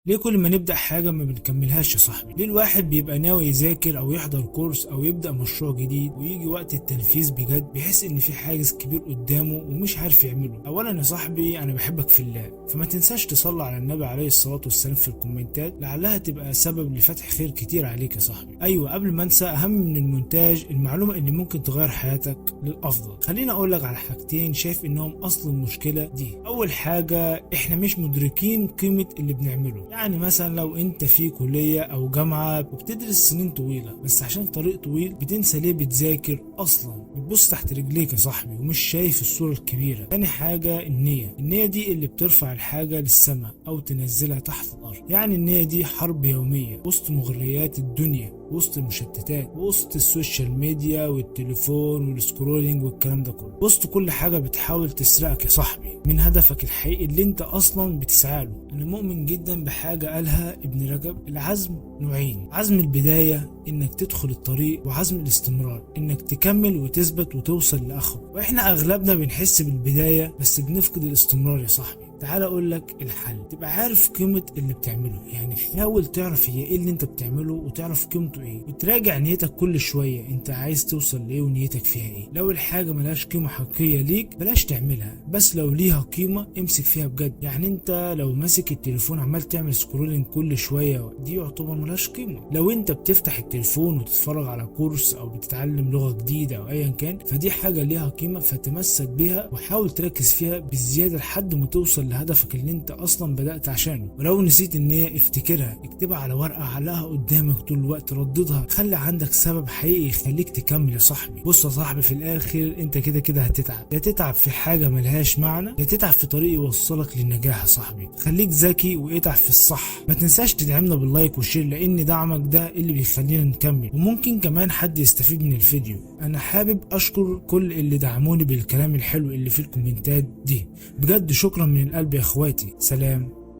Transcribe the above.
ليه كل ما نبدأ حاجة ما بنكملهاش يا صاحبي؟ ليه الواحد بيبقى ناوي يذاكر أو يحضر كورس أو يبدأ مشروع جديد ويجي وقت التنفيذ بجد بيحس إن في حاجز كبير قدامه ومش عارف يعمله؟ أولا يا صاحبي أنا بحبك في الله، فما تنساش تصلي على النبي عليه الصلاة والسلام في الكومنتات، لعلها تبقى سبب لفتح خير كتير عليك يا صاحبي. أيوة، قبل ما أنسى، أهم من المونتاج المعلومة اللي ممكن تغير حياتك للأفضل. خليني أقول لك على حاجتين شايف إنهم أصل المشكلة دي. أول حاجة، إحنا مش مدركين قيمة اللي بنعمله. يعني مثلا لو انت في كلية او جامعة وبتدرس سنين طويلة بس عشان طريق طويل بتنسى ليه بتذاكر اصلا، بتبص تحت رجليك يا صاحبي ومش شايف الصورة الكبيرة. تاني حاجة، النية دي اللي بترفع الحاجة للسماء او تنزلها تحت الارض. يعني النية دي حرب يومية وسط مغريات الدنيا، وسط المشتتات، وسط السوشيال ميديا والتليفون والسكرولينج والكلام ده كله، وسط كل حاجة بتحاول تسرقك يا صاحبي من هدفك الحقيقي اللي انت اصلا بتسعى له. انا مؤمن جدا بحاجة قالها ابن رجب: العزم نوعين، عزم البداية انك تدخل الطريق، وعزم الاستمرار انك تكمل وتثبت وتوصل لاخره. واحنا اغلبنا بنحس بالبداية بس بنفقد الاستمرار يا صاحبي. تعال اقول لك الحل، تبقى عارف قيمة اللي بتعمله. يعني حاول تعرف هي ايه اللي انت بتعمله وتعرف قيمته ايه، وتراجع نيتك كل شوية، انت عايز توصل لايه ونيتك فيها ايه. لو الحاجة ملهاش قيمة حقيقية ليك بلاش تعملها، بس لو ليها قيمة امسك فيها بجد. يعني انت لو ماسك التليفون عمال تعمل سكرولينج كل شوية دي يعتبر ملهاش قيمة. لو انت بتفتح التليفون وتتفرج على كورس او بتتعلم لغة جديدة او ايا كان فدي حاجة ليها قيمة، فتمسك بيها وحاول تركز فيها بزيادة لحد ما توصل لهدفك اللي انت اصلا بدأت عشانه. ولو نسيت النية افتكرها، اكتبها على ورقة، علقها قدامك طول الوقت، رددها، خلي عندك سبب حقيقي يخليك تكمل يا صاحبي. بص يا صاحبي، في الاخر انت كده كده هتتعب، يا تتعب في حاجة ملهاش معنى يا تتعب في طريق يوصلك للنجاح يا صاحبي. خليك ذكي واتعب في الصح. ما تنساش تدعمنا باللايك والشير، لان دعمك ده اللي بيخلينا نكمل، وممكن كمان حد يستفيد من الفيديو. انا حابب اشكر كل اللي دعموني بالكلام الحلو اللي في الكومنتات دي، بجد شكرا من القلب يا اخواتي. سلام.